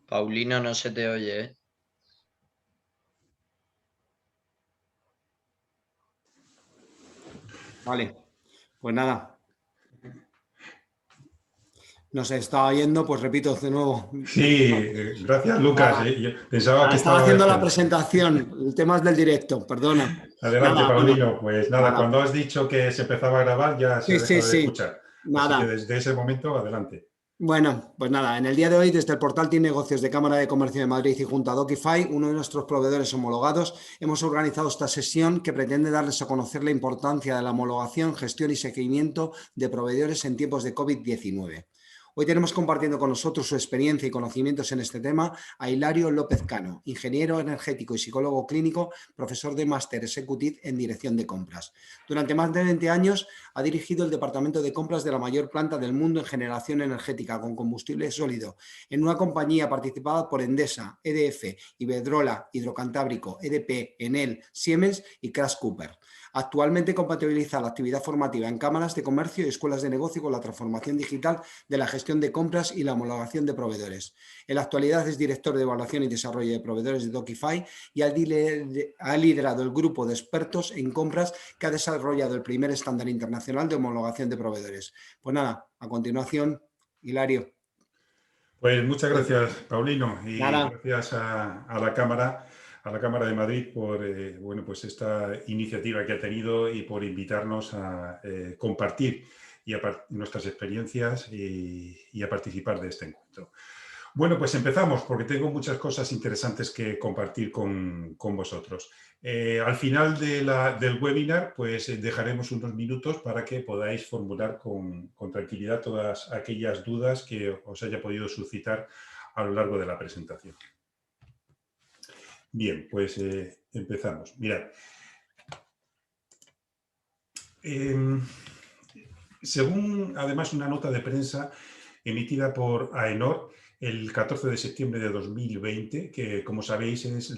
Paulino, no se te oye, ¿eh? Vale, pues nada, nos estaba yendo, pues repito de nuevo. Sí, gracias Lucas. Nada, Yo pensaba que estaba estaba haciendo la esto. presentación, el tema es del directo, perdona. Adelante, Nada, bueno, Paulino. Pues nada, nada. cuando has dicho que se empezaba a grabar ya se Sí, ha sí, dejado de sí, escuchar. Así que nada. desde ese momento, adelante. Bueno, pues nada, en el día de hoy desde el portal Team Negocios de Cámara de Comercio de Madrid y junto a Docify, uno de nuestros proveedores homologados, hemos organizado esta sesión que pretende darles a conocer la importancia de la homologación, gestión y seguimiento de proveedores en tiempos de COVID-19. Hoy tenemos compartiendo con nosotros su experiencia y conocimientos en este tema a Hilario López Cano, ingeniero energético y psicólogo clínico, profesor de máster executive en dirección de compras. Durante más de 20 años ha dirigido el departamento de compras de la mayor planta del mundo en generación energética con combustible sólido, en una compañía participada por Endesa, EDF, Iberdrola, Hidrocantábrico, EDP, Enel, Siemens y Crash Cooper. Actualmente compatibiliza la actividad formativa en cámaras de comercio y escuelas de negocio con la transformación digital de la gestión de compras y la homologación de proveedores. En la actualidad es director de evaluación y desarrollo de proveedores de Docify y ha liderado el grupo de expertos en compras que ha desarrollado el primer estándar internacional de homologación de proveedores. Pues nada, a continuación, Hilario. Pues muchas gracias, Paulino, y Nada, gracias a la Cámara de Madrid por bueno, pues esta iniciativa que ha tenido y por invitarnos a compartir nuestras experiencias y a participar de este encuentro. Bueno, pues empezamos porque tengo muchas cosas interesantes que compartir con vosotros. Al final del webinar, pues dejaremos unos minutos para que podáis formular con tranquilidad todas aquellas dudas que os haya podido suscitar a lo largo de la presentación. Bien, pues empezamos. Mirad. Según, además, una nota de prensa emitida por AENOR el 14 de septiembre de 2020, que, como sabéis, es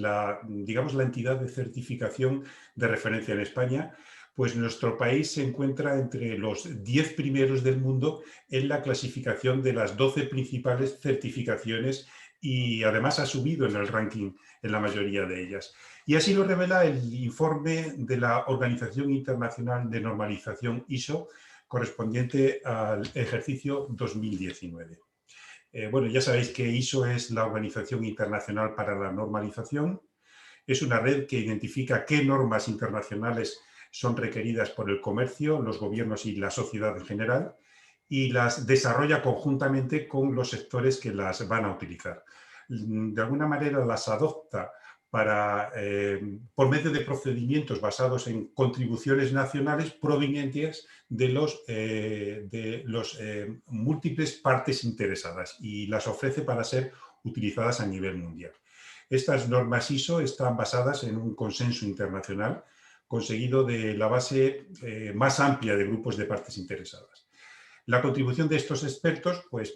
digamos, la entidad de certificación de referencia en España, pues nuestro país se encuentra entre los 10 primeros del mundo en la clasificación de las 12 principales certificaciones y, además, ha subido en el ranking en la mayoría de ellas. Y así lo revela el informe de la Organización Internacional de Normalización ISO, correspondiente al ejercicio 2019. Bueno, ya sabéis que ISO es la Organización Internacional para la Normalización. Es una red que identifica qué normas internacionales son requeridas por el comercio, los gobiernos y la sociedad en general, y las desarrolla conjuntamente con los sectores que las van a utilizar. De alguna manera las adopta por medio de procedimientos basados en contribuciones nacionales provenientes de los múltiples partes interesadas y las ofrece para ser utilizadas a nivel mundial. Estas normas ISO están basadas en un consenso internacional conseguido de la base más amplia de grupos de partes interesadas. La contribución de estos expertos pues,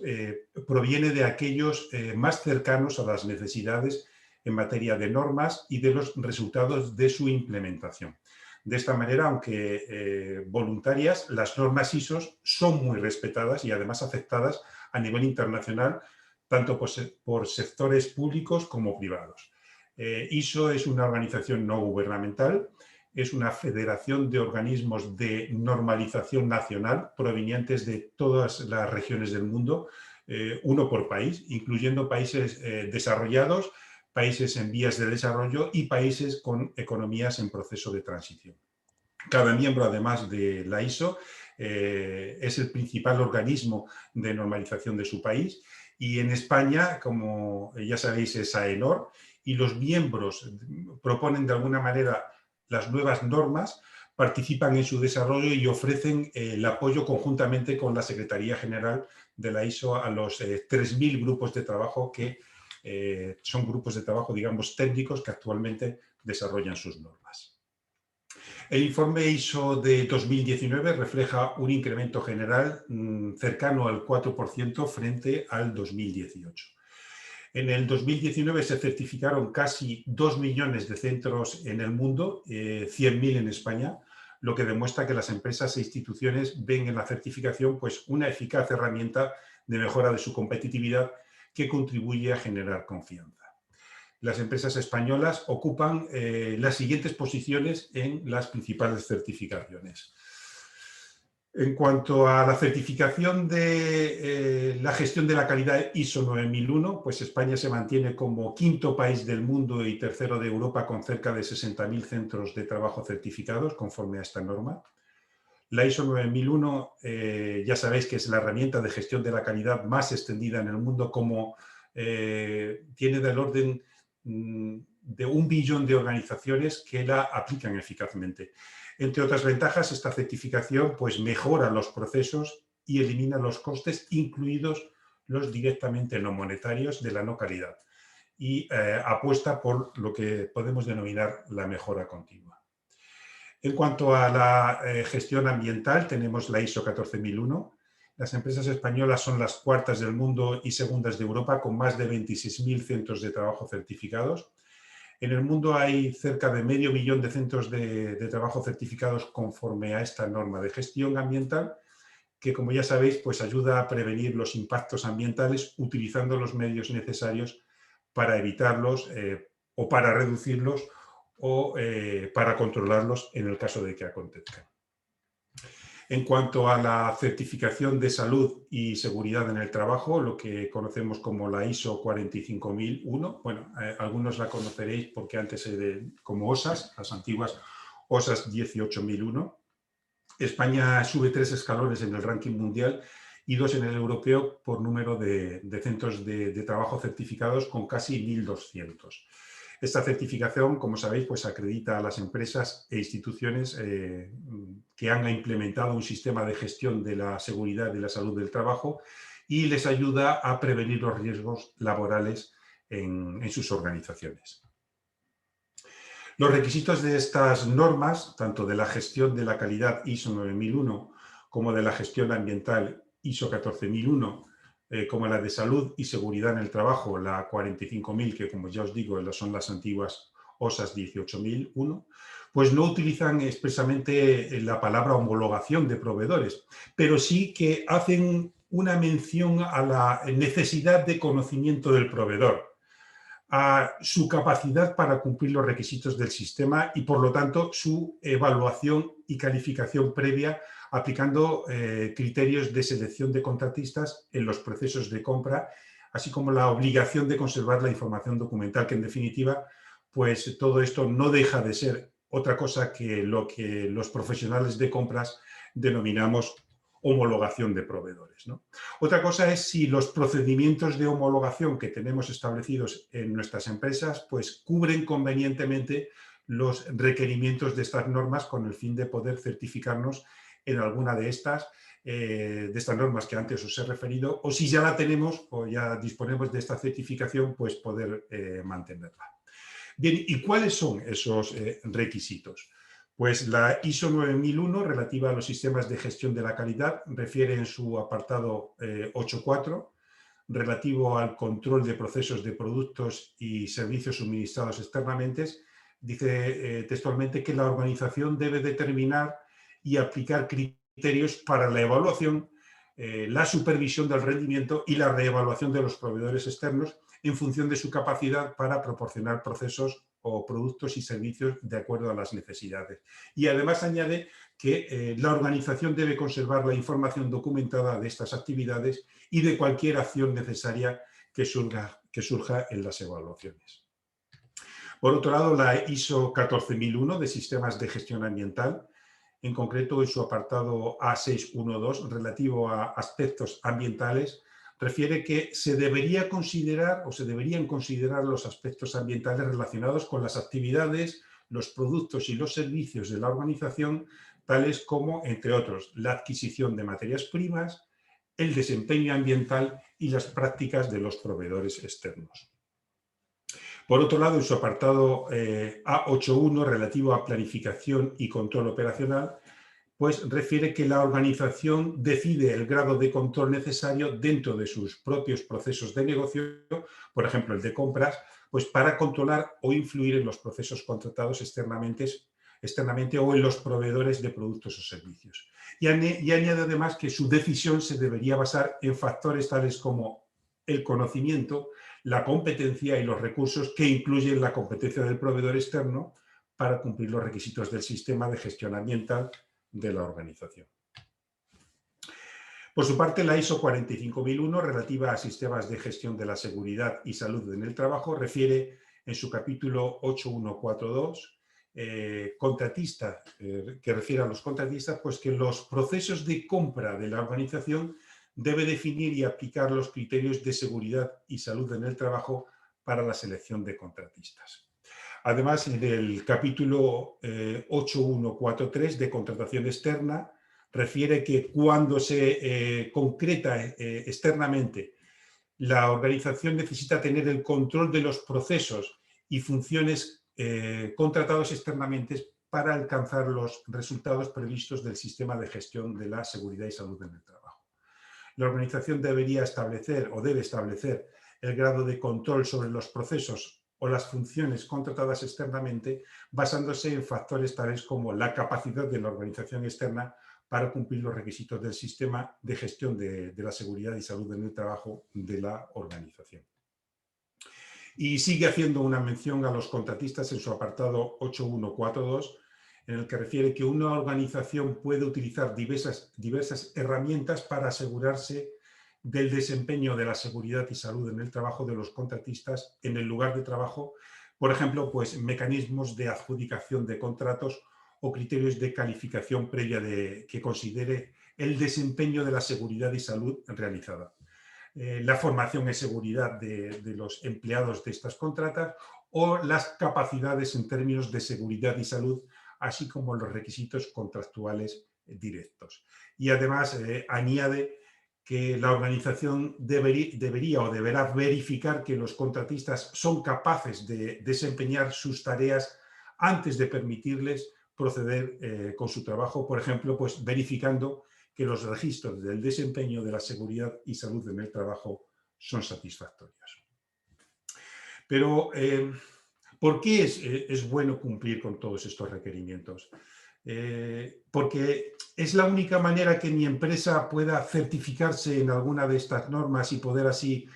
proviene de aquellos más cercanos a las necesidades en materia de normas y de los resultados de su implementación. De esta manera, aunque voluntarias, las normas ISO son muy respetadas y además aceptadas a nivel internacional, tanto por sectores públicos como privados. ISO es una organización no gubernamental, es una federación de organismos de normalización nacional provenientes de todas las regiones del mundo, uno por país, incluyendo países desarrollados, países en vías de desarrollo y países con economías en proceso de transición. Cada miembro, además de la ISO, es el principal organismo de normalización de su país y en España, como ya sabéis, es AENOR y los miembros proponen de alguna manera las nuevas normas, participan en su desarrollo y ofrecen el apoyo conjuntamente con la Secretaría General de la ISO a los 3.000 grupos de trabajo que son grupos de trabajo, digamos, técnicos que actualmente desarrollan sus normas. El informe ISO de 2019 refleja un incremento general cercano al 4% frente al 2018. En el 2019 se certificaron casi 2 millones de centros en el mundo, 100.000 en España, lo que demuestra que las empresas e instituciones ven en la certificación pues, una eficaz herramienta de mejora de su competitividad que contribuye a generar confianza. Las empresas españolas ocupan las siguientes posiciones en las principales certificaciones. En cuanto a la certificación de la gestión de la calidad ISO 9001, pues España se mantiene como quinto país del mundo y tercero de Europa con cerca de 60.000 centros de trabajo certificados conforme a esta norma. La ISO 9001 ya sabéis que es la herramienta de gestión de la calidad más extendida en el mundo, como tiene del orden de 1 billón de organizaciones que la aplican eficazmente. Entre otras ventajas, esta certificación pues, mejora los procesos y elimina los costes, incluidos los directamente no monetarios de la no calidad, y apuesta por lo que podemos denominar la mejora continua. En cuanto a la gestión ambiental, tenemos la ISO 14001. Las empresas españolas son las cuartas del mundo y segundas de Europa, con más de 26.000 centros de trabajo certificados. En el mundo hay cerca de medio millón de centros de trabajo certificados conforme a esta norma de gestión ambiental, que, como ya sabéis, pues ayuda a prevenir los impactos ambientales utilizando los medios necesarios para evitarlos o para reducirlos o para controlarlos en el caso de que acontezcan. En cuanto a la certificación de salud y seguridad en el trabajo, lo que conocemos como la ISO 45001, bueno, algunos la conoceréis porque antes era como OSAS, las antiguas OSAS 18001. España sube 3 escalones en el ranking mundial y 2 en el europeo por número de centros de trabajo certificados, con casi 1.200. Esta certificación, como sabéis, pues acredita a las empresas e instituciones que han implementado un sistema de gestión de la seguridad y la salud del trabajo y les ayuda a prevenir los riesgos laborales en sus organizaciones. Los requisitos de estas normas, tanto de la gestión de la calidad ISO 9001 como de la gestión ambiental ISO 14001, como la de salud y seguridad en el trabajo, la 45.000, que como ya os digo son las antiguas OSAS 18.001, pues no utilizan expresamente la palabra homologación de proveedores, pero sí que hacen una mención a la necesidad de conocimiento del proveedor, a su capacidad para cumplir los requisitos del sistema y, por lo tanto, su evaluación y calificación previa aplicando criterios de selección de contratistas en los procesos de compra, así como la obligación de conservar la información documental, que en definitiva, pues todo esto no deja de ser otra cosa que lo que los profesionales de compras denominamos homologación de proveedores, ¿no? Otra cosa es si los procedimientos de homologación que tenemos establecidos en nuestras empresas pues cubren convenientemente los requerimientos de estas normas con el fin de poder certificarnos en alguna de estas normas que antes os he referido, o si ya la tenemos o ya disponemos de esta certificación, pues poder mantenerla. Bien, ¿y cuáles son esos requisitos? Pues la ISO 9001, relativa a los sistemas de gestión de la calidad, refiere en su apartado 8.4, relativo al control de procesos de productos y servicios suministrados externamente, dice textualmente que la organización debe determinar y aplicar criterios para la evaluación, la supervisión del rendimiento y la reevaluación de los proveedores externos en función de su capacidad para proporcionar procesos o productos y servicios de acuerdo a las necesidades. Y además añade que la organización debe conservar la información documentada de estas actividades y de cualquier acción necesaria que surja en las evaluaciones. Por otro lado, la ISO 14001 de sistemas de gestión ambiental, en concreto en su apartado A612 relativo a aspectos ambientales, refiere que se debería considerar o se deberían considerar los aspectos ambientales relacionados con las actividades, los productos y los servicios de la organización, tales como, entre otros, la adquisición de materias primas, el desempeño ambiental y las prácticas de los proveedores externos. Por otro lado, en su apartado A81 relativo a planificación y control operacional, pues refiere que la organización decide el grado de control necesario dentro de sus propios procesos de negocio, por ejemplo el de compras, pues para controlar o influir en los procesos contratados externamente o en los proveedores de productos o servicios. Y añade además que su decisión se debería basar en factores tales como el conocimiento, la competencia y los recursos que incluyen la competencia del proveedor externo para cumplir los requisitos del sistema de gestión ambiental de la organización. Por su parte, la ISO 45001, relativa a sistemas de gestión de la seguridad y salud en el trabajo, refiere en su capítulo 8142, contratista, que refiere a los contratistas, pues que los procesos de compra de la organización debe definir y aplicar los criterios de seguridad y salud en el trabajo para la selección de contratistas. Además, en el capítulo 8143 de contratación externa, refiere que cuando se concreta externamente, la organización necesita tener el control de los procesos y funciones contratados externamente para alcanzar los resultados previstos del sistema de gestión de la seguridad y salud en el trabajo. La organización debería establecer o debe establecer el grado de control sobre los procesos o las funciones contratadas externamente basándose en factores tales como la capacidad de la organización externa para cumplir los requisitos del sistema de gestión de la seguridad y salud en el trabajo de la organización. Y sigue haciendo una mención a los contratistas en su apartado 8142, en el que refiere que una organización puede utilizar diversas herramientas para asegurarse del desempeño de la seguridad y salud en el trabajo de los contratistas en el lugar de trabajo, por ejemplo, pues mecanismos de adjudicación de contratos o criterios de calificación previa que considere el desempeño de la seguridad y salud realizada. La formación en seguridad de los empleados de estas contratas o las capacidades en términos de seguridad y salud, así como los requisitos contractuales directos. Y además añade que la organización debería o deberá verificar que los contratistas son capaces de desempeñar sus tareas antes de permitirles proceder con su trabajo, por ejemplo, pues verificando que los registros del desempeño de la seguridad y salud en el trabajo son satisfactorios. Pero, ¿por qué es bueno cumplir con todos estos requerimientos? Porque es la única manera que mi empresa pueda certificarse en alguna de estas normas y poder así,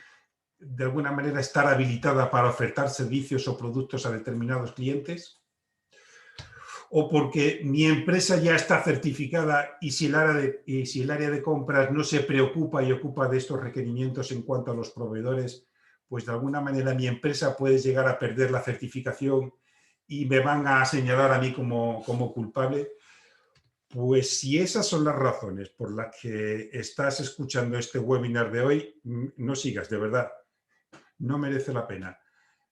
de alguna manera, estar habilitada para ofertar servicios o productos a determinados clientes. O porque mi empresa ya está certificada y si el área de compras no se preocupa y ocupa de estos requerimientos en cuanto a los proveedores, pues de alguna manera mi empresa puede llegar a perder la certificación y me van a señalar a mí como culpable. Pues si esas son las razones por las que estás escuchando este webinar de hoy, no sigas, de verdad, no merece la pena.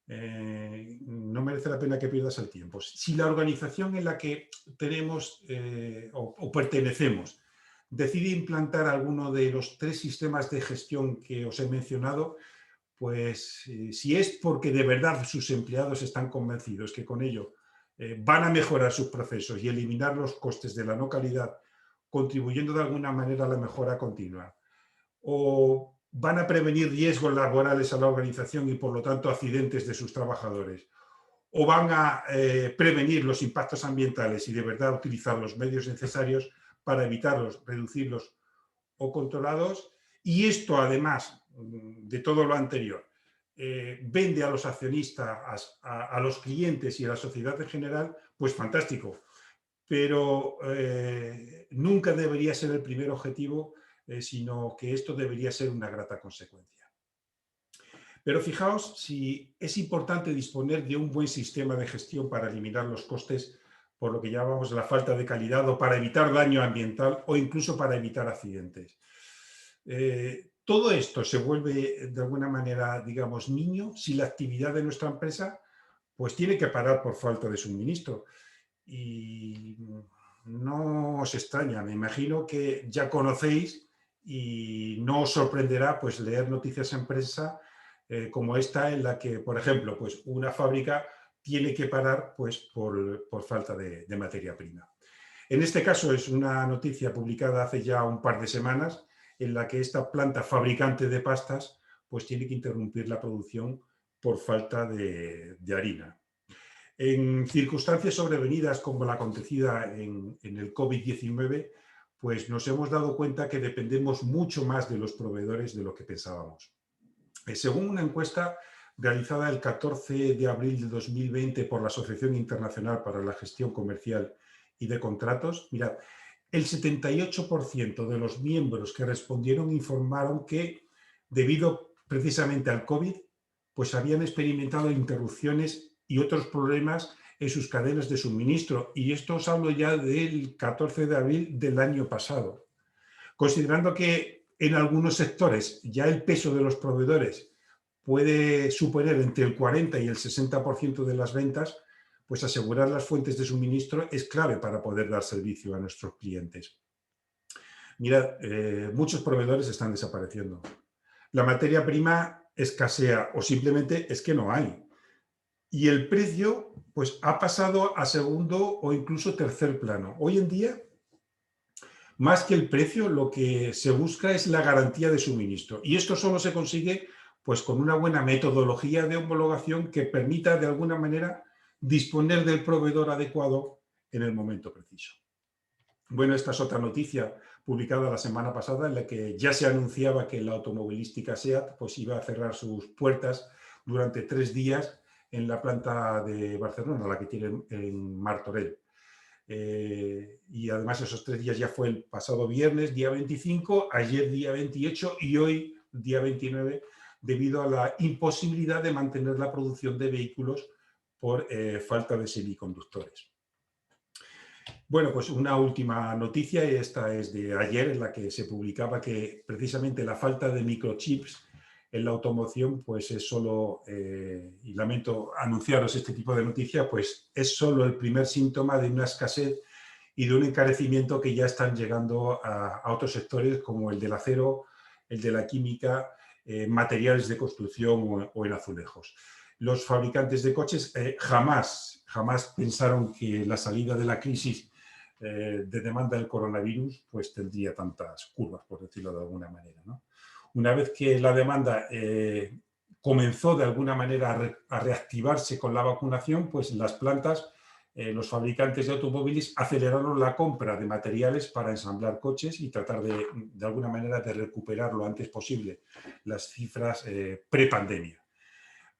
No merece la pena que pierdas el tiempo. Si la organización en la que tenemos o pertenecemos decide implantar alguno de los 3 sistemas de gestión que os he mencionado, pues si es porque de verdad sus empleados están convencidos que con ello van a mejorar sus procesos y eliminar los costes de la no calidad, contribuyendo de alguna manera a la mejora continua, o van a prevenir riesgos laborales a la organización y, por lo tanto, accidentes de sus trabajadores, o van a prevenir los impactos ambientales y de verdad utilizar los medios necesarios para evitarlos, reducirlos o controlarlos, y esto, además de todo lo anterior, vende a los accionistas, a los clientes y a la sociedad en general, pues fantástico. Pero nunca debería ser el primer objetivo, sino que esto debería ser una grata consecuencia. Pero fijaos si es importante disponer de un buen sistema de gestión para eliminar los costes por lo que llamamos la falta de calidad o para evitar daño ambiental o incluso para evitar accidentes. Todo esto se vuelve de alguna manera, digamos, niño si la actividad de nuestra empresa pues tiene que parar por falta de suministro. Y no os extraña, me imagino que ya conocéis y no os sorprenderá pues leer noticias en prensa como esta en la que, por ejemplo, pues una fábrica tiene que parar pues por falta de materia prima. En este caso es una noticia publicada hace ya un par de semanas en la que esta planta fabricante de pastas pues tiene que interrumpir la producción por falta de harina. En circunstancias sobrevenidas como la acontecida en el COVID-19, pues nos hemos dado cuenta que dependemos mucho más de los proveedores de lo que pensábamos. Según una encuesta realizada el 14 de abril de 2020 por la Asociación Internacional para la Gestión Comercial y de Contratos, mirad, el 78% de los miembros que respondieron informaron que, debido precisamente al COVID, pues habían experimentado interrupciones y otros problemas en sus cadenas de suministro. Y esto os hablo ya del 14 de abril del año pasado. Considerando que en algunos sectores ya el peso de los proveedores puede suponer entre el 40 y el 60% de las ventas, pues asegurar las fuentes de suministro es clave para poder dar servicio a nuestros clientes. Mirad, muchos proveedores están desapareciendo. La materia prima escasea o simplemente es que no hay. Y el precio pues, ha pasado a segundo o incluso tercer plano. Hoy en día, más que el precio, lo que se busca es la garantía de suministro. Y esto solo se consigue pues, con una buena metodología de homologación que permita, de alguna manera, disponer del proveedor adecuado en el momento preciso. Bueno, esta es otra noticia publicada la semana pasada en la que ya se anunciaba que la automovilística SEAT pues, iba a cerrar sus puertas durante 3 días en la planta de Barcelona, la que tienen en Martorell. Y además esos 3 días ya fue el pasado viernes, día 25, ayer día 28 y hoy, día 29, debido a la imposibilidad de mantener la producción de vehículos por falta de semiconductores. Bueno, pues una última noticia, y esta es de ayer, en la que se publicaba que precisamente la falta de microchips en la automoción, pues es solo, y lamento anunciaros este tipo de noticias, pues es solo el primer síntoma de una escasez y de un encarecimiento que ya están llegando a otros sectores como el del acero, el de la química, materiales de construcción o en azulejos. Los fabricantes de coches jamás pensaron que la salida de la crisis de demanda del coronavirus pues tendría tantas curvas, por decirlo de alguna manera, ¿no? Una vez que la demanda comenzó de alguna manera a reactivarse con la vacunación, pues las plantas, los fabricantes de automóviles aceleraron la compra de materiales para ensamblar coches y tratar de alguna manera de recuperar lo antes posible las cifras prepandemia.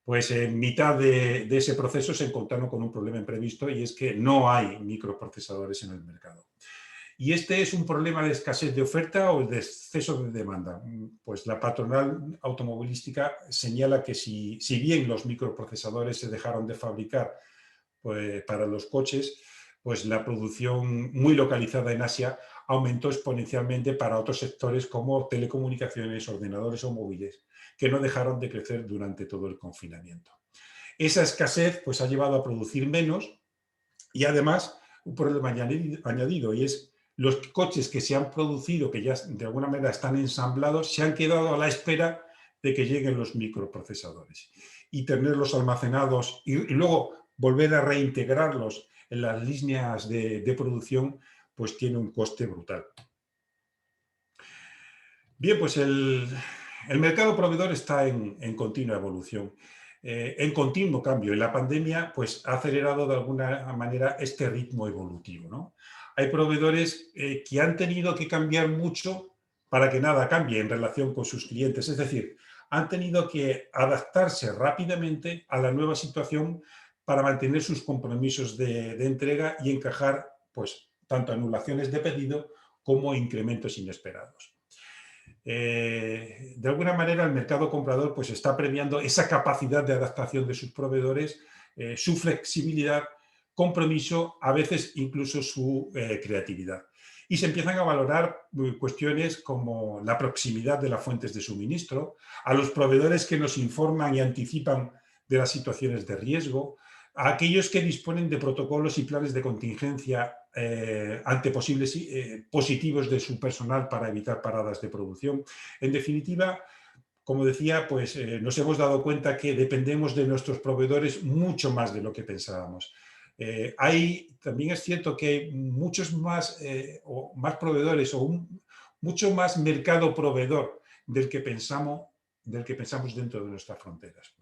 Pues en mitad de ese proceso se encontraron con un problema imprevisto y es que no hay microprocesadores en el mercado. ¿Y este es un problema de escasez de oferta o de exceso de demanda? Pues la patronal automovilística señala que si bien los microprocesadores se dejaron de fabricar pues, para los coches, pues la producción muy localizada en Asia aumentó exponencialmente para otros sectores como telecomunicaciones, ordenadores o móviles, que no dejaron de crecer durante todo el confinamiento. Esa escasez pues, ha llevado a producir menos y además un problema añadido, y es los coches que se han producido, que ya de alguna manera están ensamblados, se han quedado a la espera de que lleguen los microprocesadores. Y tenerlos almacenados y luego volver a reintegrarlos en las líneas de producción, pues tiene un coste brutal. Bien, pues el mercado proveedor está en continua evolución, en continuo cambio. Y la pandemia pues, ha acelerado de alguna manera este ritmo evolutivo, ¿no? Hay proveedores que han tenido que cambiar mucho para que nada cambie en relación con sus clientes. Es decir, han tenido que adaptarse rápidamente a la nueva situación para mantener sus compromisos de entrega y encajar pues, tanto anulaciones de pedido como incrementos inesperados. De alguna manera el mercado comprador pues, está premiando esa capacidad de adaptación de sus proveedores, su flexibilidad, compromiso, a veces incluso su creatividad. Y se empiezan a valorar cuestiones como la proximidad de las fuentes de suministro, a los proveedores que nos informan y anticipan de las situaciones de riesgo, a aquellos que disponen de protocolos y planes de contingencia ante posibles positivos de su personal para evitar paradas de producción. En definitiva, como decía, pues nos hemos dado cuenta que dependemos de nuestros proveedores mucho más de lo que pensábamos. También es cierto que hay muchos más, más proveedores mucho más mercado proveedor del que pensamos dentro de nuestras fronteras.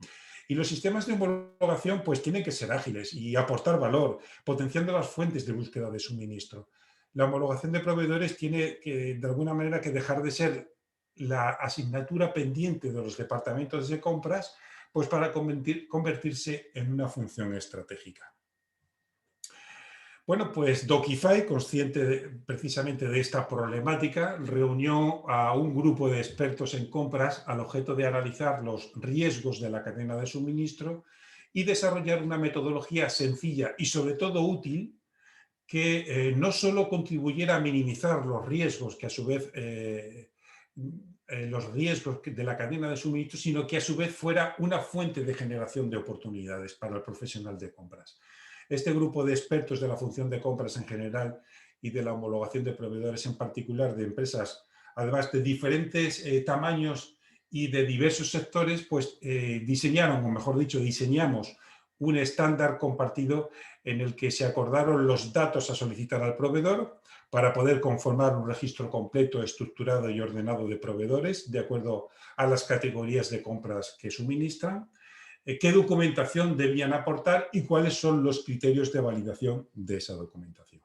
Y los sistemas de homologación pues, tienen que ser ágiles y aportar valor, potenciando las fuentes de búsqueda de suministro. La homologación de proveedores tiene que, de alguna manera, que dejar de ser la asignatura pendiente de los departamentos de compras, pues para convertirse en una función estratégica. Bueno, pues Docify, consciente precisamente de esta problemática, reunió a un grupo de expertos en compras al objeto de analizar los riesgos de la cadena de suministro y desarrollar una metodología sencilla y sobre todo útil que no solo contribuyera a minimizar los riesgos, que a su vez los riesgos de la cadena de suministro, sino que a su vez fuera una fuente de generación de oportunidades para el profesional de compras. Este grupo de expertos de la función de compras en general y de la homologación de proveedores en particular, de empresas, además de diferentes tamaños y de diversos sectores, pues diseñaron, o mejor dicho, diseñamos un estándar compartido en el que se acordaron los datos a solicitar al proveedor para poder conformar un registro completo, estructurado y ordenado de proveedores de acuerdo a las categorías de compras que suministran, qué documentación debían aportar y cuáles son los criterios de validación de esa documentación.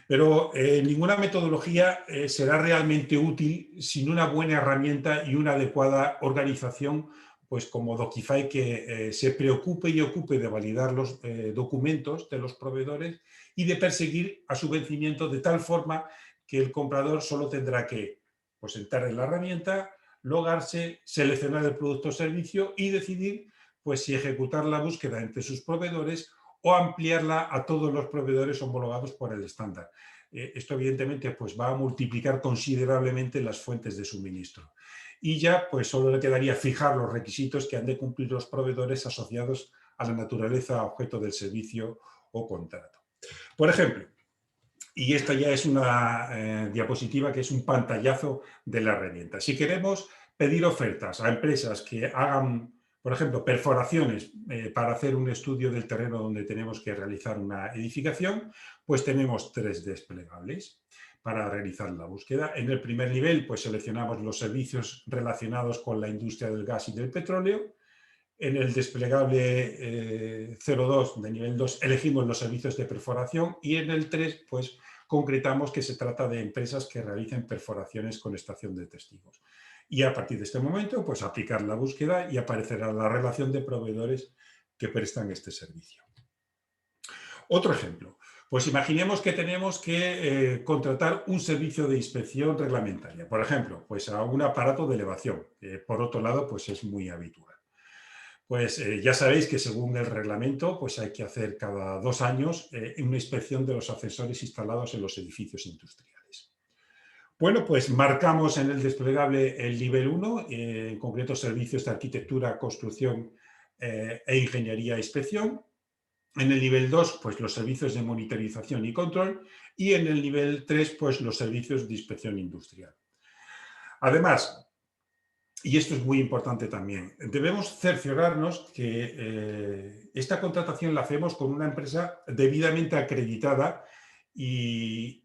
Pero ninguna metodología será realmente útil sin una buena herramienta y una adecuada organización, pues como Docify, que se preocupe y ocupe de validar los documentos de los proveedores y de perseguir a su vencimiento de tal forma que el comprador solo tendrá que pues, entrar en la herramienta, logarse, seleccionar el producto o servicio y decidir pues, si ejecutar la búsqueda entre sus proveedores o ampliarla a todos los proveedores homologados por el estándar. Esto evidentemente pues, va a multiplicar considerablemente las fuentes de suministro. Y ya pues solo le quedaría fijar los requisitos que han de cumplir los proveedores asociados a la naturaleza objeto del servicio o contrato. Por ejemplo, y esta ya es una diapositiva que es un pantallazo de la herramienta. Si queremos pedir ofertas a empresas que hagan, por ejemplo, perforaciones para hacer un estudio del terreno donde tenemos que realizar una edificación, pues tenemos 3 desplegables para realizar la búsqueda. En el primer nivel, pues seleccionamos los servicios relacionados con la industria del gas y del petróleo. En el desplegable 02 de nivel 2 elegimos los servicios de perforación y en el 3 pues concretamos que se trata de empresas que realicen perforaciones con estación de testigos. Y a partir de este momento pues aplicar la búsqueda y aparecerá la relación de proveedores que prestan este servicio. Otro ejemplo, pues imaginemos que tenemos que contratar un servicio de inspección reglamentaria, por ejemplo, pues a un aparato de elevación, que por otro lado pues es muy habitual. Pues ya sabéis que según el reglamento pues hay que hacer cada 2 años una inspección de los ascensores instalados en los edificios industriales. Bueno, pues marcamos en el desplegable el nivel 1, en concreto servicios de arquitectura, construcción e ingeniería e inspección. En el nivel 2, pues los servicios de monitorización y control. Y en el nivel 3, pues los servicios de inspección industrial. Además, y esto es muy importante también, debemos cerciorarnos que esta contratación la hacemos con una empresa debidamente acreditada y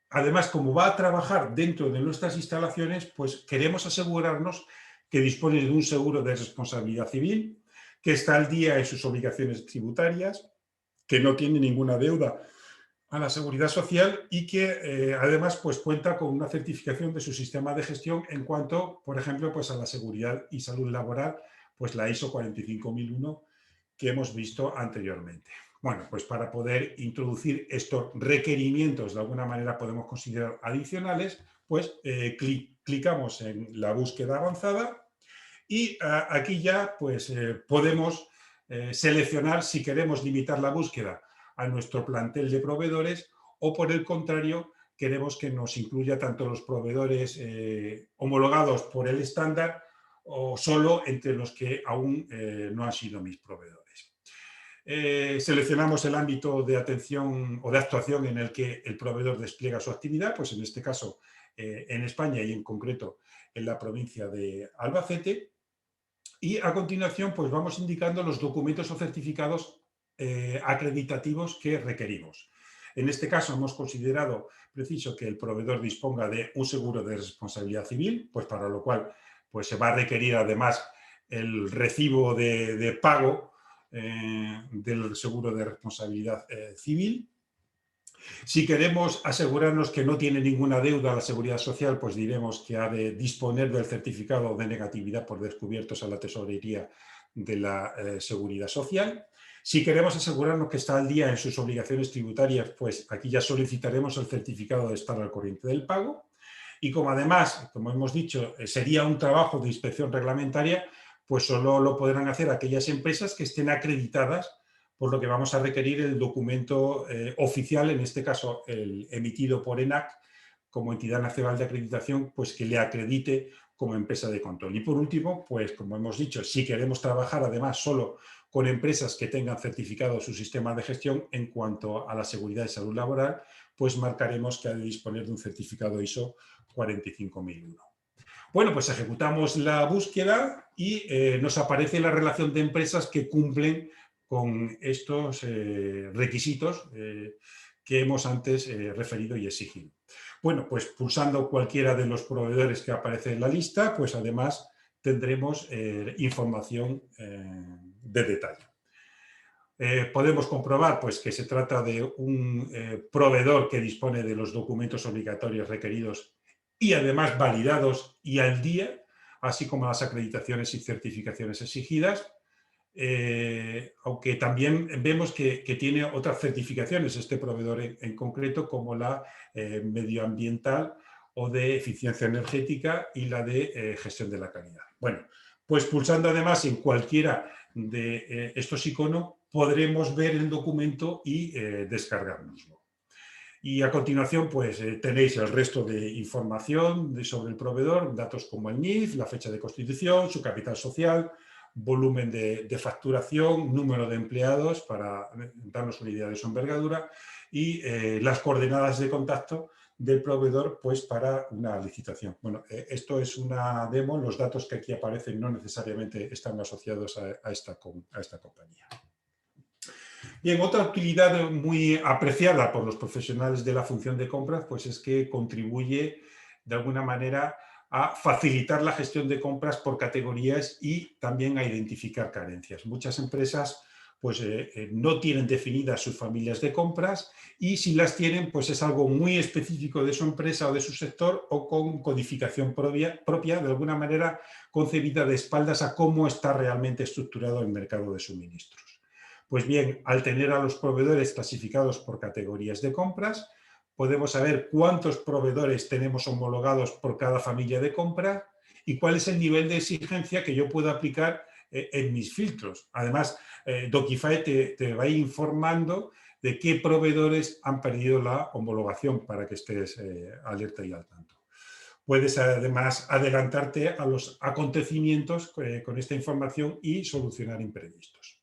además, como va a trabajar dentro de nuestras instalaciones, pues queremos asegurarnos que dispone de un seguro de responsabilidad civil, que está al día en sus obligaciones tributarias, que no tiene ninguna deuda a la seguridad social y que además pues, cuenta con una certificación de su sistema de gestión en cuanto, por ejemplo, pues, a la seguridad y salud laboral, pues la ISO 45001 que hemos visto anteriormente. Bueno, pues para poder introducir estos requerimientos, de alguna manera podemos considerar adicionales, pues clicamos en la búsqueda avanzada y aquí ya pues podemos seleccionar si queremos limitar la búsqueda a nuestro plantel de proveedores o por el contrario queremos que nos incluya tanto los proveedores homologados por el estándar o solo entre los que aún no han sido mis proveedores. Seleccionamos el ámbito de atención o de actuación en el que el proveedor despliega su actividad, pues en este caso en España y en concreto en la provincia de Albacete. Y a continuación pues vamos indicando los documentos o certificados acreditativos que requerimos. En este caso hemos considerado preciso que el proveedor disponga de un seguro de responsabilidad civil, pues para lo cual pues, se va a requerir además el recibo de pago del seguro de responsabilidad civil. Si queremos asegurarnos que no tiene ninguna deuda a la Seguridad Social, pues diremos que ha de disponer del certificado de negatividad por descubiertos a la Tesorería de la Seguridad Social. Si queremos asegurarnos que está al día en sus obligaciones tributarias, pues aquí ya solicitaremos el certificado de estar al corriente del pago. Y como además, como hemos dicho, sería un trabajo de inspección reglamentaria, pues solo lo podrán hacer aquellas empresas que estén acreditadas, por lo que vamos a requerir el documento oficial, en este caso el emitido por ENAC como entidad nacional de acreditación, pues que le acredite como empresa de control. Y por último, pues como hemos dicho, si queremos trabajar además solo con empresas que tengan certificado su sistema de gestión en cuanto a la seguridad y salud laboral, pues marcaremos que ha de disponer de un certificado ISO 45001. Bueno, pues ejecutamos la búsqueda y nos aparece la relación de empresas que cumplen con estos requisitos que hemos antes referido y exigido. Bueno, pues pulsando cualquiera de los proveedores que aparece en la lista, pues además tendremos información de detalle. Podemos comprobar pues, que se trata de un proveedor que dispone de los documentos obligatorios requeridos y además validados y al día, así como las acreditaciones y certificaciones exigidas, aunque también vemos que tiene otras certificaciones este proveedor en concreto, como la medioambiental o de eficiencia energética y la de gestión de la calidad. Bueno, pues pulsando además en cualquiera de estos iconos podremos ver el documento y descargárnoslo. Y a continuación, pues tenéis el resto de información sobre el proveedor, datos como el NIF, la fecha de constitución, su capital social, volumen de facturación, número de empleados para darnos una idea de su envergadura y las coordenadas de contacto del proveedor pues para una licitación. Bueno, esto es una demo, los datos que aquí aparecen no necesariamente están asociados a esta compañía. Bien, otra utilidad muy apreciada por los profesionales de la función de compras pues es que contribuye de alguna manera a facilitar la gestión de compras por categorías y también a identificar carencias. Muchas empresas pues, no tienen definidas sus familias de compras y si las tienen pues es algo muy específico de su empresa o de su sector o con codificación propia de alguna manera concebida de espaldas a cómo está realmente estructurado el mercado de suministros. Pues bien, al tener a los proveedores clasificados por categorías de compras, podemos saber cuántos proveedores tenemos homologados por cada familia de compra y cuál es el nivel de exigencia que yo puedo aplicar en mis filtros. Además, Docify te va informando de qué proveedores han perdido la homologación para que estés alerta y al tanto. Puedes además adelantarte a los acontecimientos con esta información y solucionar imprevistos.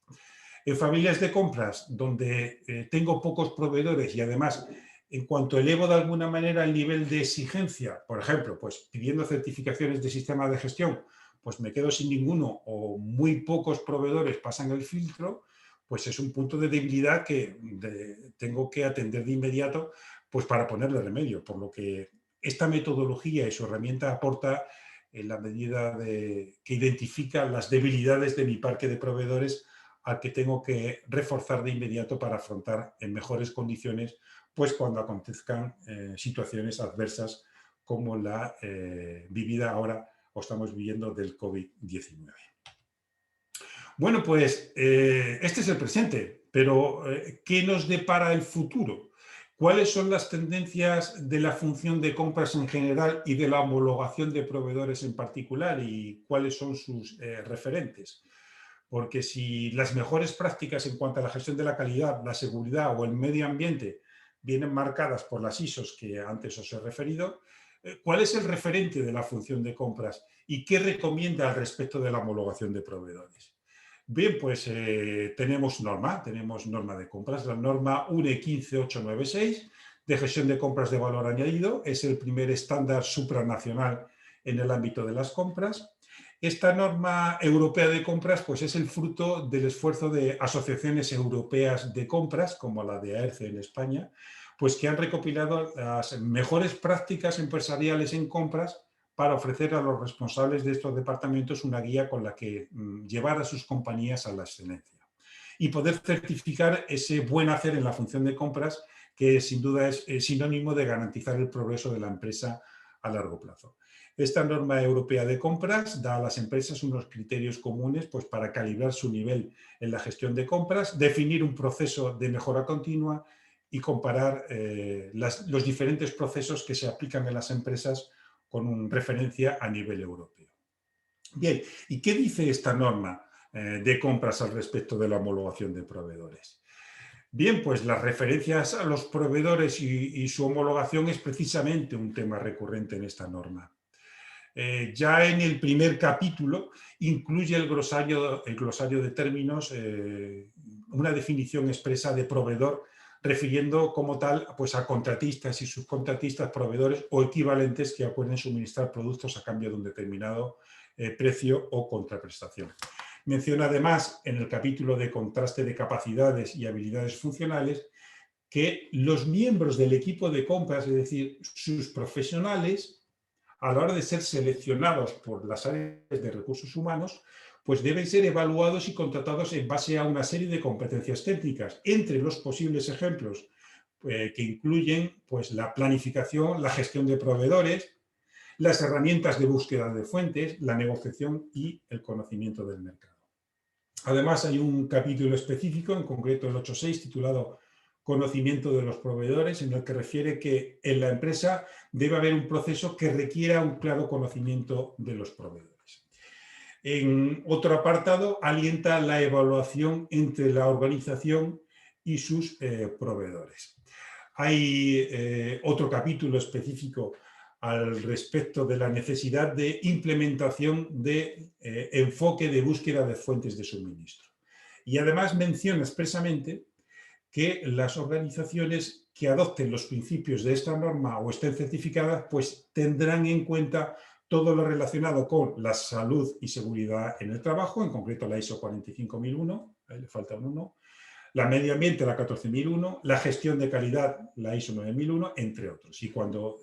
En familias de compras donde tengo pocos proveedores y además en cuanto elevo de alguna manera el nivel de exigencia, por ejemplo, pues pidiendo certificaciones de sistema de gestión, pues me quedo sin ninguno o muy pocos proveedores pasan el filtro, pues es un punto de debilidad que tengo que atender de inmediato pues para ponerle remedio, por lo que esta metodología y su herramienta aporta en la medida que identifica las debilidades de mi parque de proveedores al que tengo que reforzar de inmediato para afrontar en mejores condiciones pues cuando acontezcan situaciones adversas como la vivida ahora o estamos viviendo del COVID-19. Bueno, pues este es el presente, pero ¿qué nos depara el futuro? ¿Cuáles son las tendencias de la función de compras en general y de la homologación de proveedores en particular y cuáles son sus referentes? Porque si las mejores prácticas en cuanto a la gestión de la calidad, la seguridad o el medio ambiente vienen marcadas por las ISOs que antes os he referido, ¿cuál es el referente de la función de compras y qué recomienda al respecto de la homologación de proveedores? Bien, pues tenemos norma de compras, la norma UNE 15896 de gestión de compras de valor añadido, es el primer estándar supranacional en el ámbito de las compras. Esta norma europea de compras pues es el fruto del esfuerzo de asociaciones europeas de compras, como la de AERCE en España, pues que han recopilado las mejores prácticas empresariales en compras para ofrecer a los responsables de estos departamentos una guía con la que llevar a sus compañías a la excelencia y poder certificar ese buen hacer en la función de compras que sin duda es sinónimo de garantizar el progreso de la empresa a largo plazo. Esta norma europea de compras da a las empresas unos criterios comunes pues, para calibrar su nivel en la gestión de compras, definir un proceso de mejora continua y comparar los diferentes procesos que se aplican en las empresas con referencia a nivel europeo. Bien, ¿y qué dice esta norma de compras al respecto de la homologación de proveedores? Bien, pues las referencias a los proveedores y su homologación es precisamente un tema recurrente en esta norma. Ya en el primer capítulo incluye el glosario de términos, una definición expresa de proveedor, refiriendo como tal pues, a contratistas y subcontratistas, proveedores o equivalentes que pueden suministrar productos a cambio de un determinado precio o contraprestación. Menciona además en el capítulo de contraste de capacidades y habilidades funcionales que los miembros del equipo de compras, es decir, sus profesionales, a la hora de ser seleccionados por las áreas de recursos humanos, pues deben ser evaluados y contratados en base a una serie de competencias técnicas. Entre los posibles ejemplos que incluyen pues, la planificación, la gestión de proveedores, las herramientas de búsqueda de fuentes, la negociación y el conocimiento del mercado. Además, hay un capítulo específico, en concreto el 8.6, titulado Conocimiento de los proveedores, en el que refiere que en la empresa debe haber un proceso que requiera un claro conocimiento de los proveedores. En otro apartado, alienta la evaluación entre la organización y sus proveedores. Hay otro capítulo específico al respecto de la necesidad de implementación de enfoque de búsqueda de fuentes de suministro. Y además menciona expresamente que las organizaciones que adopten los principios de esta norma o estén certificadas, pues tendrán en cuenta todo lo relacionado con la salud y seguridad en el trabajo, en concreto la ISO 45001, ahí le falta un 1, la medio ambiente, la 14001, la gestión de calidad, la ISO 9001, entre otros. Y cuando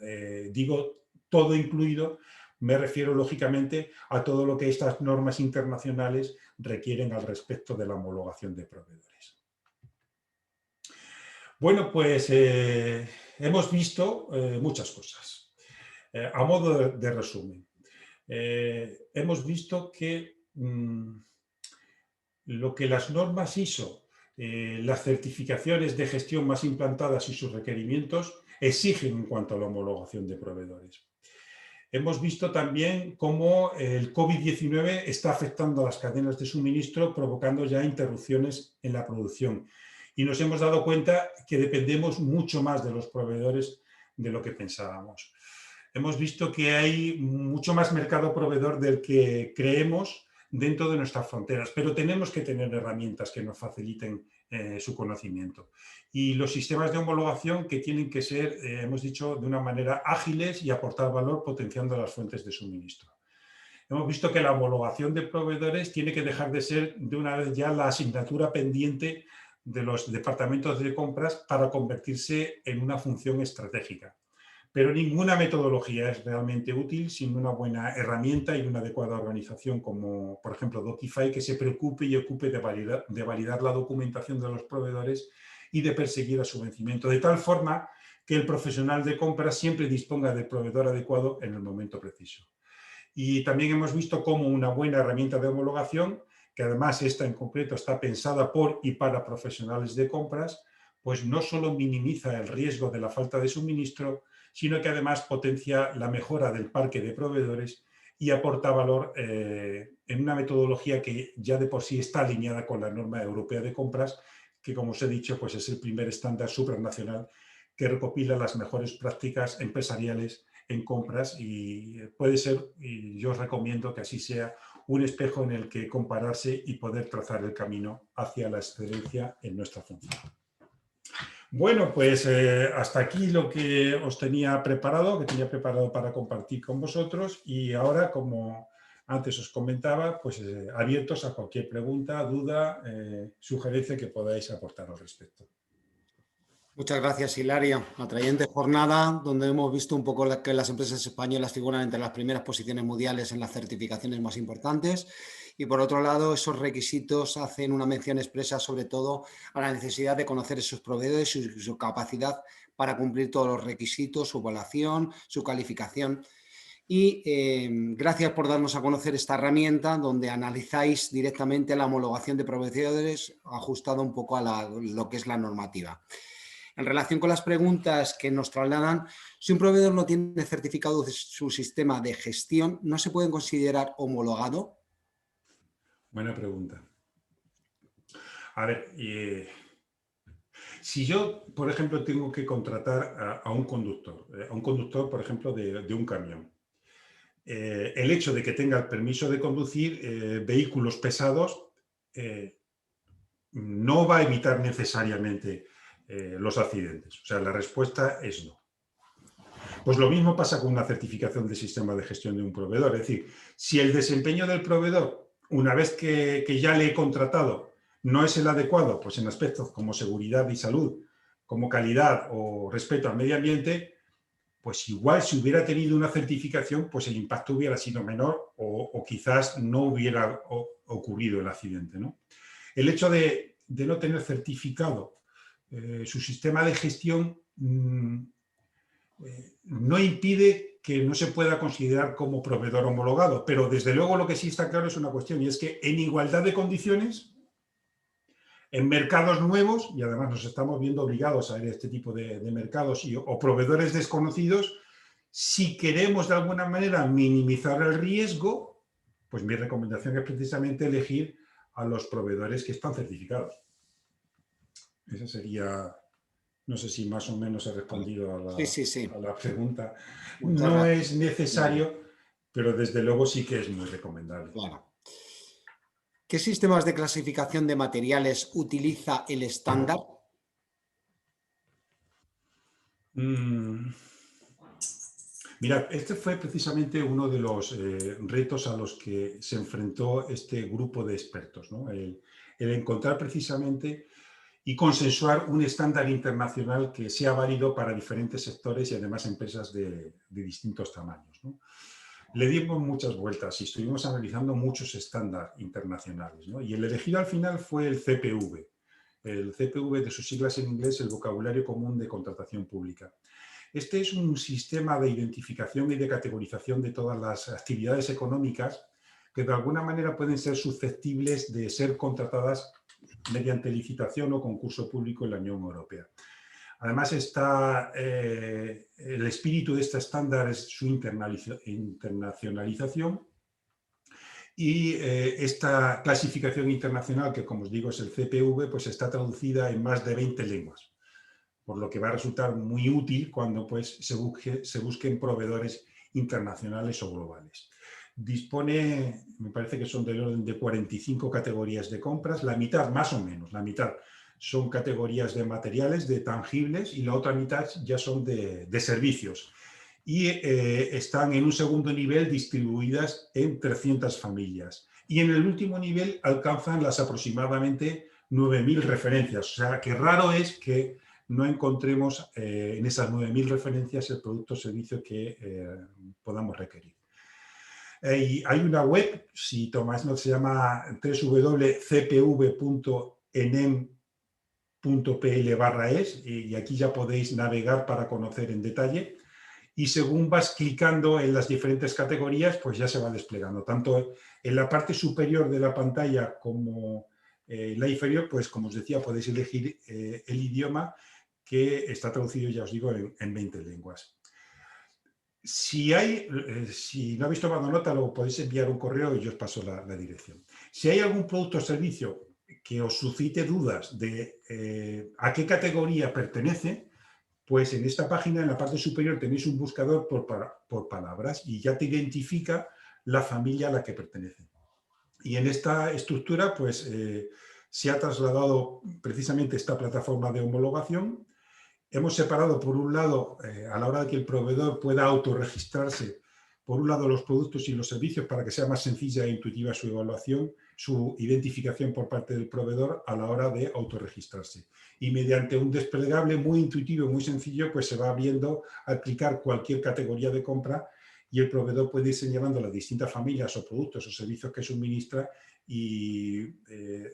digo todo incluido, me refiero lógicamente a todo lo que estas normas internacionales requieren al respecto de la homologación de proveedores. Bueno, pues hemos visto muchas cosas. A modo de resumen, hemos visto que lo que las normas ISO, las certificaciones de gestión más implantadas y sus requerimientos exigen en cuanto a la homologación de proveedores. Hemos visto también cómo el COVID-19 está afectando a las cadenas de suministro, provocando ya interrupciones en la producción. Y nos hemos dado cuenta que dependemos mucho más de los proveedores de lo que pensábamos. Hemos visto que hay mucho más mercado proveedor del que creemos dentro de nuestras fronteras, pero tenemos que tener herramientas que nos faciliten su conocimiento. Y los sistemas de homologación que tienen que ser, hemos dicho, de una manera ágiles y aportar valor potenciando las fuentes de suministro. Hemos visto que la homologación de proveedores tiene que dejar de ser de una vez ya la asignatura pendiente de los departamentos de compras para convertirse en una función estratégica. Pero ninguna metodología es realmente útil sin una buena herramienta y una adecuada organización como, por ejemplo, Docify, que se preocupe y ocupe de validar la documentación de los proveedores y de perseguir a su vencimiento, de tal forma que el profesional de compras siempre disponga del proveedor adecuado en el momento preciso. Y también hemos visto cómo una buena herramienta de homologación, que además esta en concreto está pensada por y para profesionales de compras, pues no solo minimiza el riesgo de la falta de suministro, sino que además potencia la mejora del parque de proveedores y aporta valor en una metodología que ya de por sí está alineada con la norma europea de compras, que como os he dicho, pues es el primer estándar supranacional que recopila las mejores prácticas empresariales en compras y puede ser, y yo os recomiendo que así sea, un espejo en el que compararse y poder trazar el camino hacia la excelencia en nuestra función. Bueno, pues hasta aquí lo que os tenía preparado, para compartir con vosotros y ahora, como antes os comentaba, pues abiertos a cualquier pregunta, duda, sugerencia que podáis aportar al respecto. Muchas gracias, Hilario. Atrayente jornada donde hemos visto un poco que las empresas españolas figuran entre las primeras posiciones mundiales en las certificaciones más importantes Y por otro lado, esos requisitos hacen una mención expresa sobre todo a la necesidad de conocer esos proveedores y su capacidad para cumplir todos los requisitos, su evaluación, su calificación. Y gracias por darnos a conocer esta herramienta donde analizáis directamente la homologación de proveedores ajustada un poco a lo que es la normativa. En relación con las preguntas que nos trasladan, si un proveedor no tiene certificado de su sistema de gestión, ¿no se puede considerar homologado? Buena pregunta. A ver, si yo, por ejemplo, tengo que contratar a un conductor, por ejemplo, de un camión, el hecho de que tenga el permiso de conducir vehículos pesados no va a evitar necesariamente los accidentes. O sea, la respuesta es no. Pues lo mismo pasa con una certificación de sistema de gestión de un proveedor. Es decir, si el desempeño del proveedor, una vez que ya le he contratado, no es el adecuado, pues en aspectos como seguridad y salud, como calidad o respeto al medio ambiente, pues igual si hubiera tenido una certificación, pues el impacto hubiera sido menor o quizás no hubiera ocurrido el accidente, ¿no? El hecho de no tener certificado su sistema de gestión no impide que no se pueda considerar como proveedor homologado, pero desde luego lo que sí está claro es una cuestión, y es que en igualdad de condiciones, en mercados nuevos, y además nos estamos viendo obligados a ver este tipo de mercados o proveedores desconocidos, si queremos de alguna manera minimizar el riesgo, pues mi recomendación es precisamente elegir a los proveedores que están certificados. Esa sería, no sé si más o menos he respondido a la pregunta. No es necesario, pero desde luego sí que es muy recomendable. Claro. ¿Qué sistemas de clasificación de materiales utiliza el estándar? Mira, este fue precisamente uno de los retos a los que se enfrentó este grupo de expertos, ¿no? El encontrar precisamente y consensuar un estándar internacional que sea válido para diferentes sectores y además empresas de distintos tamaños, ¿no? Le dimos muchas vueltas y estuvimos analizando muchos estándares internacionales, ¿no? Y el elegido al final fue el CPV. El CPV, de sus siglas en inglés, el Vocabulario Común de Contratación Pública. Este es un sistema de identificación y de categorización de todas las actividades económicas que de alguna manera pueden ser susceptibles de ser contratadas mediante licitación o concurso público en la Unión Europea. Además, el espíritu de este estándar es su internacionalización y esta clasificación internacional, que como os digo es el CPV, pues está traducida en más de 20 lenguas, por lo que va a resultar muy útil cuando pues, se busquen proveedores internacionales o globales. Dispone, me parece que son del orden de 45 categorías de compras, la mitad, más o menos, la mitad son categorías de materiales, de tangibles, y la otra mitad ya son de servicios. Y están en un segundo nivel distribuidas en 300 familias. Y en el último nivel alcanzan las aproximadamente 9.000 referencias. O sea, que raro es que no encontremos en esas 9.000 referencias el producto o servicio que podamos requerir. Y hay una web, si tomáis nota, se llama www.cpv.enem.pl/es y aquí ya podéis navegar para conocer en detalle. Y según vas clicando en las diferentes categorías, pues ya se va desplegando. Tanto en la parte superior de la pantalla como en la inferior, pues como os decía, podéis elegir el idioma que está traducido, ya os digo, en 20 lenguas. Si no habéis tomado nota, luego podéis enviar un correo y yo os paso la dirección. Si hay algún producto o servicio que os suscite dudas de a qué categoría pertenece, pues en esta página, en la parte superior, tenéis un buscador por palabras y ya te identifica la familia a la que pertenece. Y en esta estructura, pues se ha trasladado precisamente esta plataforma de homologación. Hemos separado, por un lado, a la hora de que el proveedor pueda autorregistrarse, por un lado los productos y los servicios para que sea más sencilla e intuitiva su evaluación, su identificación por parte del proveedor a la hora de autorregistrarse. Y mediante un desplegable muy intuitivo, muy sencillo, pues se va viendo al clicar cualquier categoría de compra y el proveedor puede ir señalando las distintas familias o productos o servicios que suministra y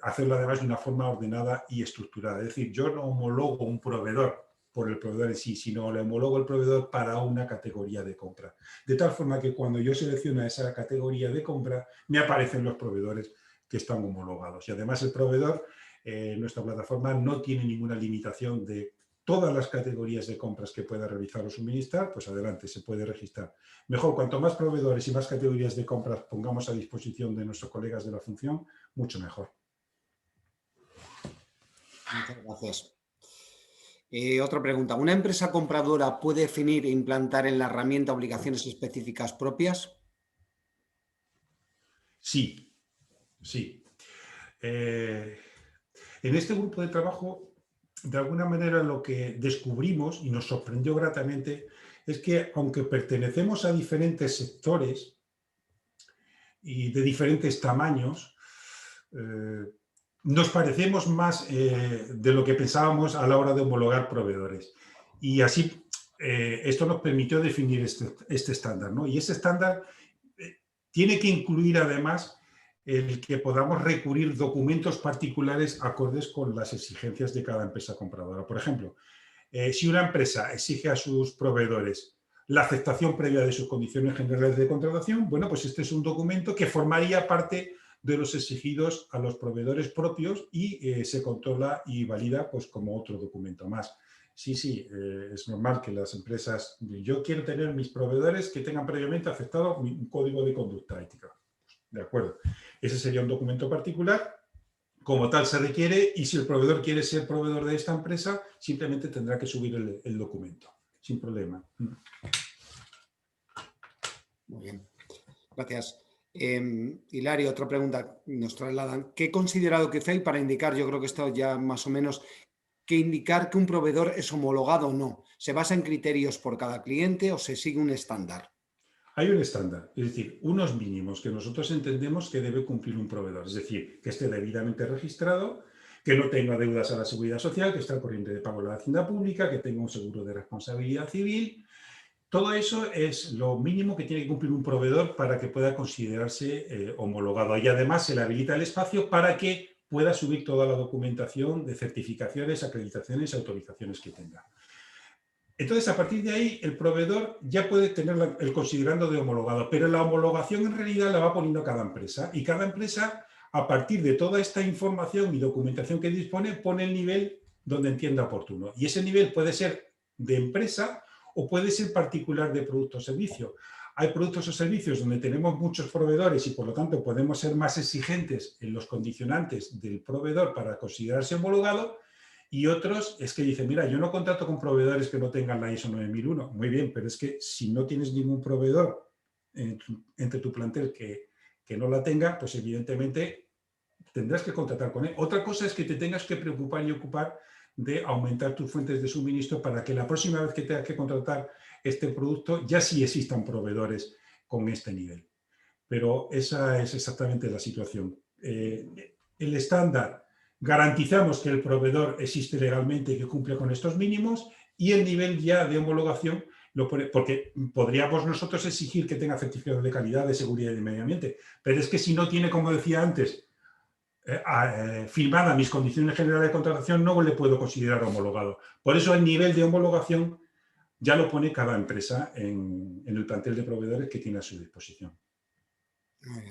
hacerlo además de una forma ordenada y estructurada. Es decir, yo no homologo un proveedor por el proveedor en sí, sino le homologo el proveedor para una categoría de compra. De tal forma que cuando yo selecciono esa categoría de compra, me aparecen los proveedores que están homologados. Y además el proveedor, nuestra plataforma no tiene ninguna limitación de todas las categorías de compras que pueda realizar o suministrar, pues adelante, se puede registrar. Mejor, cuanto más proveedores y más categorías de compras pongamos a disposición de nuestros colegas de la función, mucho mejor. Muchas gracias. Otra pregunta. ¿Una empresa compradora puede definir e implantar en la herramienta obligaciones específicas propias? Sí, sí. En este grupo de trabajo, de alguna manera lo que descubrimos y nos sorprendió gratamente es que aunque pertenecemos a diferentes sectores y de diferentes tamaños, nos parecemos más de lo que pensábamos a la hora de homologar proveedores. Y así esto nos permitió definir este estándar, ¿no? Y ese estándar tiene que incluir además el que podamos recurrir documentos particulares acordes con las exigencias de cada empresa compradora. Por ejemplo, si una empresa exige a sus proveedores la aceptación previa de sus condiciones generales de contratación, bueno, pues este es un documento que formaría parte de los exigidos a los proveedores propios y se controla y valida pues como otro documento más. Sí, es normal que las empresas, yo quiero tener mis proveedores que tengan previamente aceptado un código de conducta ética. De acuerdo. Ese sería un documento particular, como tal se requiere, y si el proveedor quiere ser proveedor de esta empresa, simplemente tendrá que subir el documento, sin problema. Muy bien, gracias. Hilario, otra pregunta nos trasladan. ¿Qué considera DocuFail para indicar, yo creo que esto ya más o menos, que indicar que un proveedor es homologado o no? ¿Se basa en criterios por cada cliente o se sigue un estándar? Hay un estándar, es decir, unos mínimos que nosotros entendemos que debe cumplir un proveedor, es decir, que esté debidamente registrado, que no tenga deudas a la Seguridad Social, que esté al corriente de pago de la Hacienda Pública, que tenga un seguro de responsabilidad civil. Todo eso es lo mínimo que tiene que cumplir un proveedor para que pueda considerarse homologado. Y además se le habilita el espacio para que pueda subir toda la documentación de certificaciones, acreditaciones y autorizaciones que tenga. Entonces, a partir de ahí, el proveedor ya puede tener el considerando de homologado, pero la homologación en realidad la va poniendo cada empresa. Y cada empresa, a partir de toda esta información y documentación que dispone, pone el nivel donde entienda oportuno. Y ese nivel puede ser de empresa o puede ser particular de producto o servicio. Hay productos o servicios donde tenemos muchos proveedores y por lo tanto podemos ser más exigentes en los condicionantes del proveedor para considerarse homologado, y otros es que dicen, mira, yo no contrato con proveedores que no tengan la ISO 9001. Muy bien, pero es que si no tienes ningún proveedor entre tu plantel que no la tenga, pues evidentemente tendrás que contratar con él. Otra cosa es que te tengas que preocupar y ocupar de aumentar tus fuentes de suministro para que la próxima vez que tengas que contratar este producto ya sí existan proveedores con este nivel. Pero esa es exactamente la situación. El estándar, garantizamos que el proveedor existe legalmente y que cumple con estos mínimos, y el nivel ya de homologación, porque podríamos nosotros exigir que tenga certificado de calidad, de seguridad y de medio ambiente, pero es que si no tiene, como decía antes, firmada mis condiciones generales de contratación, no le puedo considerar homologado. Por eso el nivel de homologación ya lo pone cada empresa en el plantel de proveedores que tiene a su disposición. Muy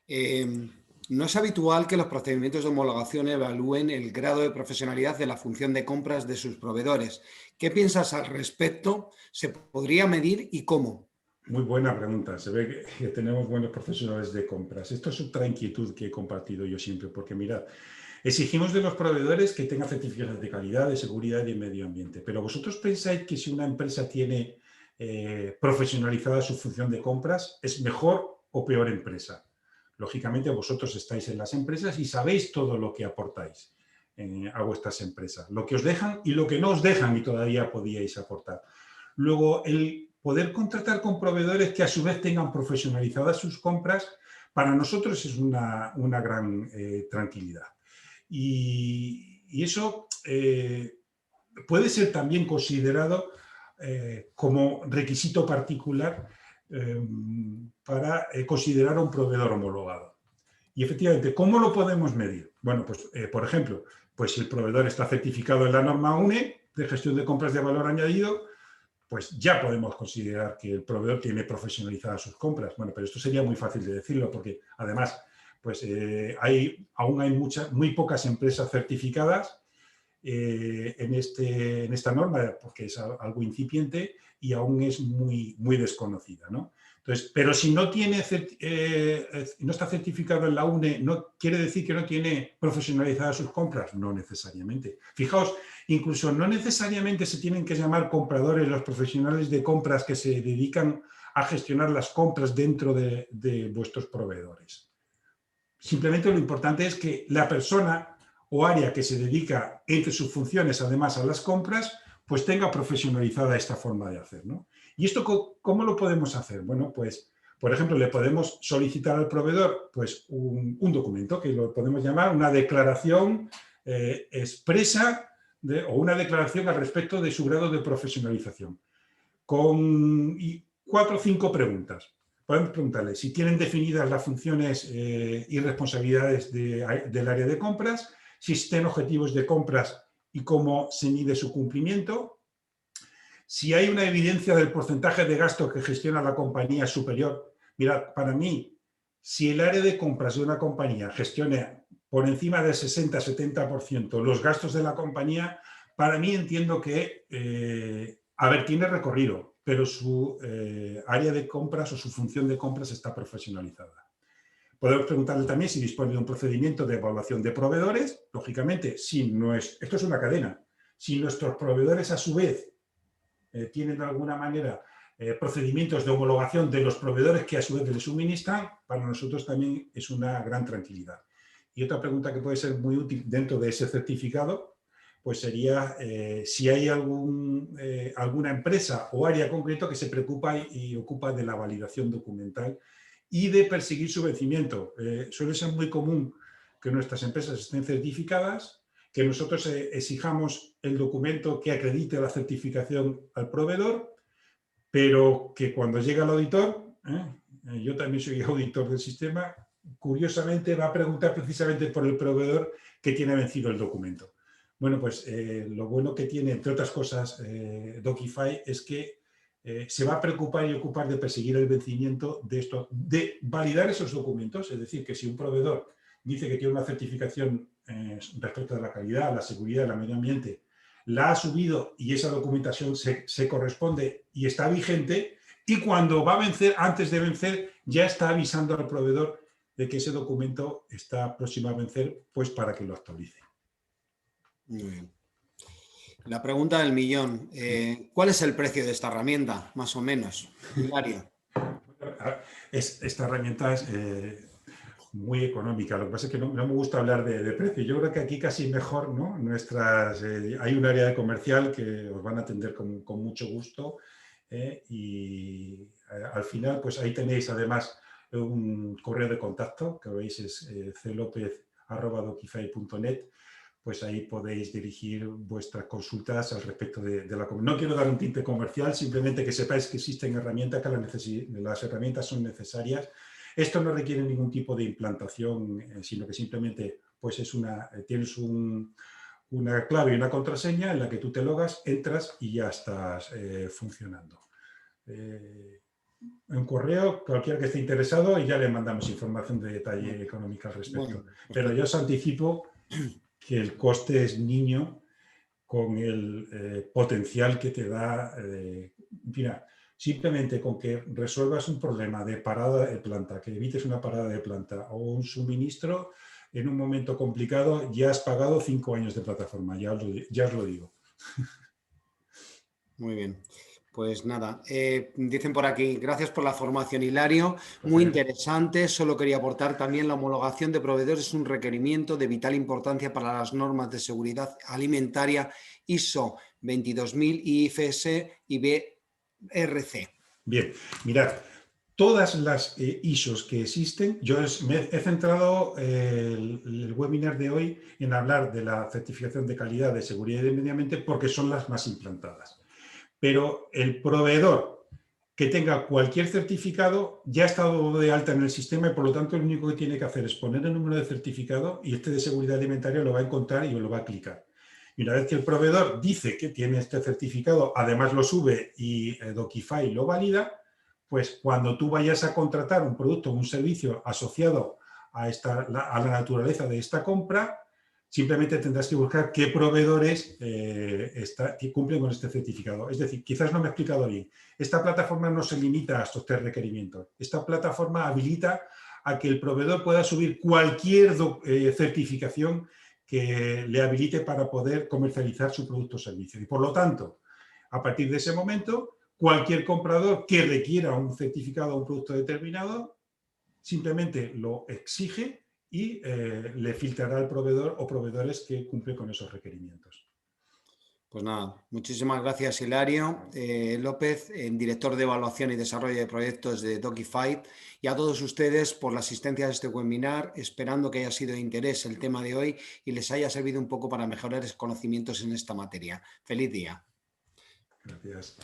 bien. No es habitual que los procedimientos de homologación evalúen el grado de profesionalidad de la función de compras de sus proveedores. ¿Qué piensas al respecto? ¿Se podría medir y cómo? Muy buena pregunta. Se ve que tenemos buenos profesionales de compras. Esto es otra inquietud que he compartido yo siempre, porque mirad, exigimos de los proveedores que tengan certificados de calidad, de seguridad y de medio ambiente. Pero vosotros pensáis que si una empresa tiene profesionalizada su función de compras, ¿es mejor o peor empresa? Lógicamente vosotros estáis en las empresas y sabéis todo lo que aportáis a vuestras empresas, lo que os dejan y lo que no os dejan y todavía podíais aportar. Luego, el poder contratar con proveedores que a su vez tengan profesionalizadas sus compras, para nosotros es una gran tranquilidad. Y eso puede ser también considerado como requisito particular para considerar a un proveedor homologado. Y efectivamente, ¿cómo lo podemos medir? Bueno, pues por ejemplo, pues si el proveedor está certificado en la norma UNE de gestión de compras de valor añadido, pues ya podemos considerar que el proveedor tiene profesionalizadas sus compras. Bueno, pero esto sería muy fácil de decirlo porque además pues aún hay muy pocas empresas certificadas en esta norma porque es algo incipiente y aún es muy desconocida, ¿no? Entonces, pero si no está certificado en la UNE, ¿no quiere decir que no tiene profesionalizadas sus compras? No necesariamente. Fijaos, incluso no necesariamente se tienen que llamar compradores los profesionales de compras que se dedican a gestionar las compras dentro de vuestros proveedores. Simplemente lo importante es que la persona o área que se dedica entre sus funciones además a las compras, pues tenga profesionalizada esta forma de hacer, ¿no? ¿Y esto cómo lo podemos hacer? Bueno, pues, por ejemplo, le podemos solicitar al proveedor pues, un documento que lo podemos llamar una declaración expresa o una declaración al respecto de su grado de profesionalización, con 4 o 5 preguntas. Podemos preguntarle si tienen definidas las funciones y responsabilidades del área de compras, si existen objetivos de compras y cómo se mide su cumplimiento, si hay una evidencia del porcentaje de gasto que gestiona la compañía superior. Mirad, para mí, si el área de compras de una compañía gestiona por encima del 60-70% los gastos de la compañía, para mí entiendo que, tiene recorrido, pero su área de compras o su función de compras está profesionalizada. Podemos preguntarle también si dispone de un procedimiento de evaluación de proveedores. Lógicamente, esto es una cadena. Si nuestros proveedores, a su vez, tienen de alguna manera procedimientos de homologación de los proveedores que a su vez les suministran, para nosotros también es una gran tranquilidad. Y otra pregunta que puede ser muy útil dentro de ese certificado, pues sería si hay alguna empresa o área concreto que se preocupa y ocupa de la validación documental y de perseguir su vencimiento. Suele ser muy común que nuestras empresas estén certificadas, que nosotros exijamos el documento que acredite la certificación al proveedor, pero que cuando llega el auditor, yo también soy auditor del sistema, curiosamente va a preguntar precisamente por el proveedor que tiene vencido el documento. Bueno, pues lo bueno que tiene, entre otras cosas, Docify es que se va a preocupar y ocupar de perseguir el vencimiento de esto, de validar esos documentos, es decir, que si un proveedor dice que tiene una certificación respecto de la calidad, la seguridad, el medio ambiente, la ha subido y esa documentación se corresponde y está vigente, y cuando va a vencer, antes de vencer, ya está avisando al proveedor de que ese documento está próximo a vencer, pues para que lo actualice. Muy bien. La pregunta del millón. ¿Cuál es el precio de esta herramienta, más o menos, Hilario? Esta herramienta es muy económica. Lo que pasa es que no me gusta hablar de precio. Yo creo que aquí casi mejor, ¿no? Hay un área de comercial que os van a atender con mucho gusto y al final, pues ahí tenéis además un correo de contacto que veis es clopez@docify.net. Pues ahí podéis dirigir vuestras consultas al respecto de la... No quiero dar un tinte comercial, simplemente que sepáis que existen herramientas, que las herramientas son necesarias. Esto no requiere ningún tipo de implantación, sino que simplemente pues tienes una clave y una contraseña en la que tú te logas, entras y ya estás funcionando. En correo, cualquiera que esté interesado, y ya le mandamos información de detalle económica al respecto. Pero yo os anticipo que el coste es niño con el potencial que te da. Mira, simplemente con que resuelvas un problema de parada de planta, que evites una parada de planta o un suministro en un momento complicado, ya has pagado 5 años de plataforma, ya os lo digo. Muy bien. Pues nada, dicen por aquí, gracias por la formación, Hilario, muy interesante. Solo quería aportar también la homologación de proveedores es un requerimiento de vital importancia para las normas de seguridad alimentaria ISO 22000 y IFS y BRC. Bien, mirad, todas las ISOs que existen, yo he centrado el webinar de hoy en hablar de la certificación de calidad, de seguridad y de medio ambiente porque son las más implantadas. Pero el proveedor que tenga cualquier certificado ya está dado de alta en el sistema y por lo tanto lo único que tiene que hacer es poner el número de certificado y este de seguridad alimentaria lo va a encontrar y lo va a clicar. Y una vez que el proveedor dice que tiene este certificado, además lo sube y Docify lo valida, pues cuando tú vayas a contratar un producto o un servicio asociado a la naturaleza de esta compra, simplemente tendrás que buscar qué proveedores que cumplen con este certificado. Es decir, quizás no me he explicado bien. Esta plataforma no se limita a estos 3 requerimientos. Esta plataforma habilita a que el proveedor pueda subir cualquier certificación que le habilite para poder comercializar su producto o servicio. Y por lo tanto, a partir de ese momento, cualquier comprador que requiera un certificado o un producto determinado, simplemente lo exige y le filtrará al proveedor o proveedores que cumplen con esos requerimientos. Pues nada, muchísimas gracias Hilario López, director de evaluación y desarrollo de proyectos de Docify, y a todos ustedes por la asistencia a este webinar, esperando que haya sido de interés el tema de hoy y les haya servido un poco para mejorar sus conocimientos en esta materia. ¡Feliz día! Gracias.